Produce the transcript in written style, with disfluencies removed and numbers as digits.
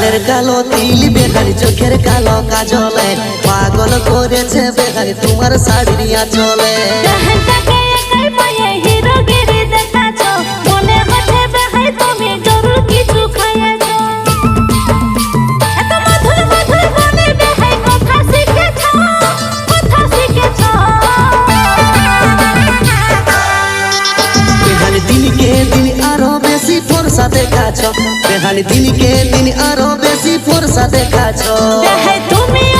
গালের কালো তিল বেহারি চোখের কালো কাজলে পাগল করেছে বেহারি তোমার শাড়ি চলে দিনকে দিন আরো বেশি ফর্সা দেখাছ বেহানি দিনকে দিন আরো বেশি ফর্সা দেখাছ তুমি